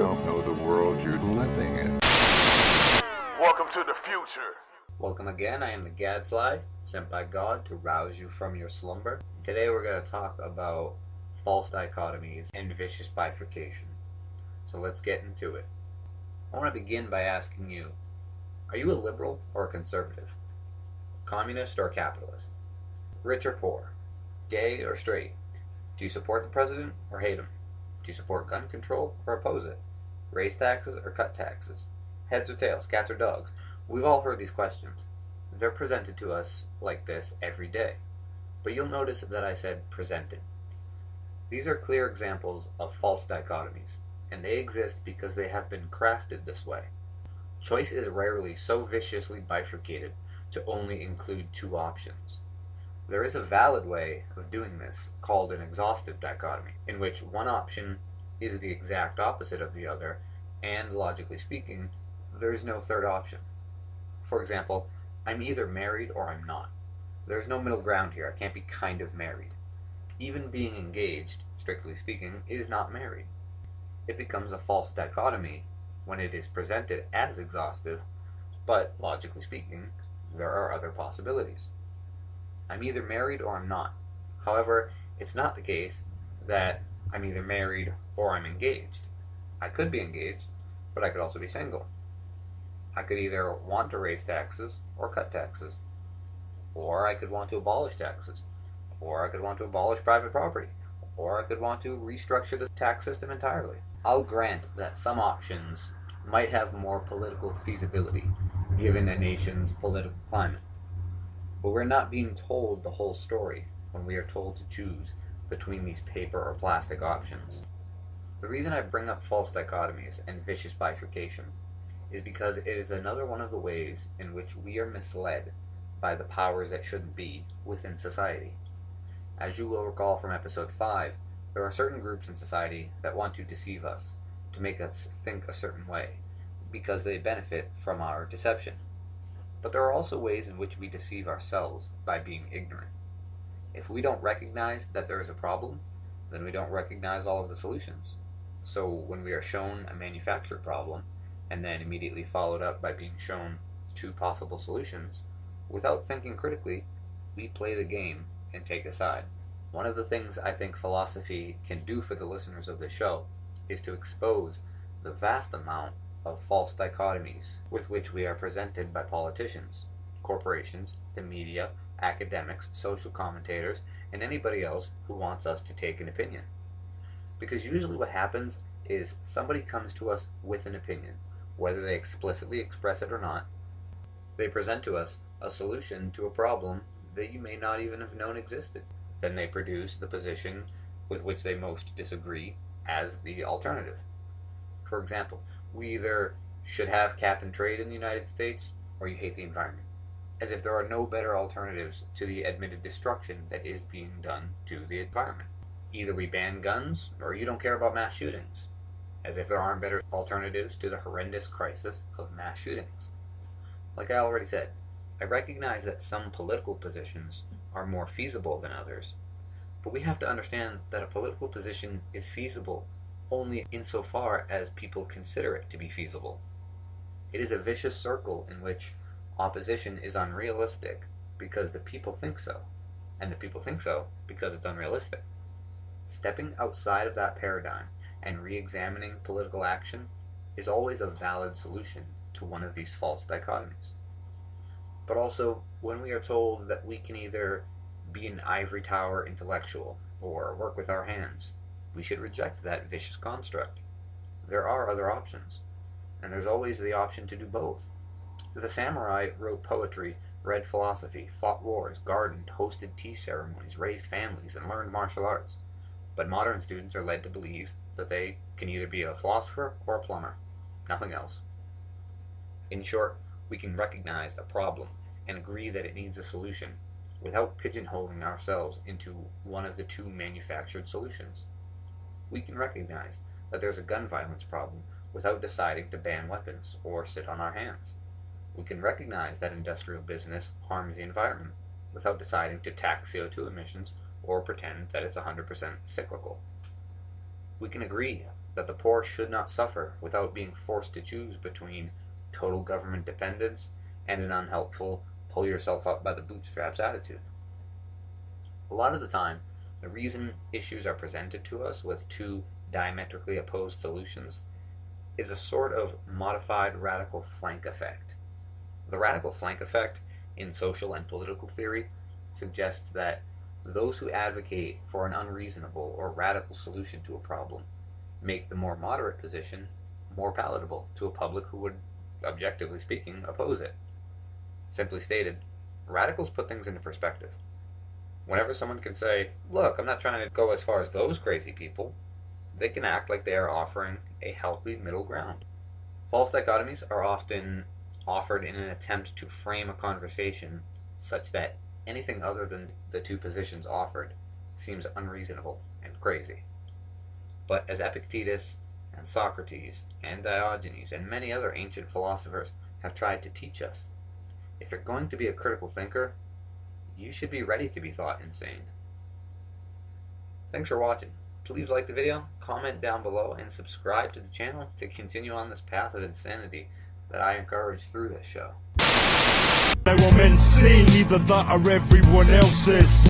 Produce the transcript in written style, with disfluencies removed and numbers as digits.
don't know the world you're living in. Welcome to the future. Welcome again. I am the Gadfly, sent by God to rouse you from your slumber. Today we're going to talk about false dichotomies and vicious bifurcation. So let's get into it. I want to begin by asking you, are you a liberal or a conservative? Communist or capitalist? Rich or poor? Gay or straight? Do you support the president or hate him? Do you support gun control or oppose it? Raise taxes or cut taxes? Heads or tails, cats or dogs? We've all heard these questions. They're presented to us like this every day. But you'll notice that I said presented. These are clear examples of false dichotomies, and they exist because they have been crafted this way. Choice is rarely so viciously bifurcated to only include two options. There is a valid way of doing this called an exhaustive dichotomy, in which one option is the exact opposite of the other, and logically speaking, there is no third option. For example, I'm either married or I'm not. There's no middle ground here. I can't be kind of married. Even being engaged, strictly speaking, is not married. It becomes a false dichotomy when it is presented as exhaustive, but logically speaking, there are other possibilities. I'm either married or I'm not. However, it's not the case that I'm either married or I'm engaged. I could be engaged, but I could also be single. I could either want to raise taxes or cut taxes. Or I could want to abolish taxes. Or I could want to abolish private property. Or I could want to restructure the tax system entirely. I'll grant that some options might have more political feasibility given a nation's political climate. But we're not being told the whole story when we are told to choose between these paper or plastic options. The reason I bring up false dichotomies and vicious bifurcation is because it is another one of the ways in which we are misled by the powers that shouldn't be within society. As you will recall from episode 5, there are certain groups in society that want to deceive us, to make us think a certain way, because they benefit from our deception. But there are also ways in which we deceive ourselves by being ignorant. If we don't recognize that there is a problem, then we don't recognize all of the solutions. So when we are shown a manufactured problem, and then immediately followed up by being shown two possible solutions, without thinking critically, we play the game and take a side. One of the things I think philosophy can do for the listeners of this show is to expose the vast amount of false dichotomies with which we are presented by politicians, corporations, the media, academics, social commentators, and anybody else who wants us to take an opinion. Because usually what happens is somebody comes to us with an opinion, whether they explicitly express it or not. They present to us a solution to a problem that you may not even have known existed. Then they produce the position with which they most disagree as the alternative. For example, we either should have cap and trade in the United States, or you hate the environment, as if there are no better alternatives to the admitted destruction that is being done to the environment. Either we ban guns, or you don't care about mass shootings, as if there aren't better alternatives to the horrendous crisis of mass shootings. Like I already said, I recognize that some political positions are more feasible than others, but we have to understand that a political position is feasible only insofar as people consider it to be feasible. It is a vicious circle in which opposition is unrealistic because the people think so, and the people think so because it's unrealistic. Stepping outside of that paradigm and re-examining political action is always a valid solution to one of these false dichotomies. But also, when we are told that we can either be an ivory tower intellectual or work with our hands, we should reject that vicious construct. There are other options, and there's always the option to do both. The samurai wrote poetry, read philosophy, fought wars, gardened, hosted tea ceremonies, raised families, and learned martial arts. But modern students are led to believe that they can either be a philosopher or a plumber, nothing else. In short, we can recognize a problem and agree that it needs a solution without pigeonholing ourselves into one of the two manufactured solutions. We can recognize that there's a gun violence problem without deciding to ban weapons or sit on our hands. We can recognize that industrial business harms the environment without deciding to tax CO2 emissions or pretend that it's 100% cyclical. We can agree that the poor should not suffer without being forced to choose between total government dependence and an unhelpful, pull yourself up by the bootstraps attitude. A lot of the time, the reason issues are presented to us with two diametrically opposed solutions is a sort of modified radical flank effect. The radical flank effect in social and political theory suggests that those who advocate for an unreasonable or radical solution to a problem make the more moderate position more palatable to a public who would, objectively speaking, oppose it. Simply stated, radicals put things into perspective. Whenever someone can say, look, I'm not trying to go as far as those crazy people, they can act like they are offering a healthy middle ground. False dichotomies are often offered in an attempt to frame a conversation such that anything other than the two positions offered seems unreasonable and crazy. But as Epictetus and Socrates and Diogenes and many other ancient philosophers have tried to teach us, if you're going to be a critical thinker, you should be ready to be thought insane. Thanks for watching. Please like the video, comment down below, and subscribe to the channel to continue on this path of insanity that I encourage through this show. They were meant seen, either that or everyone else's.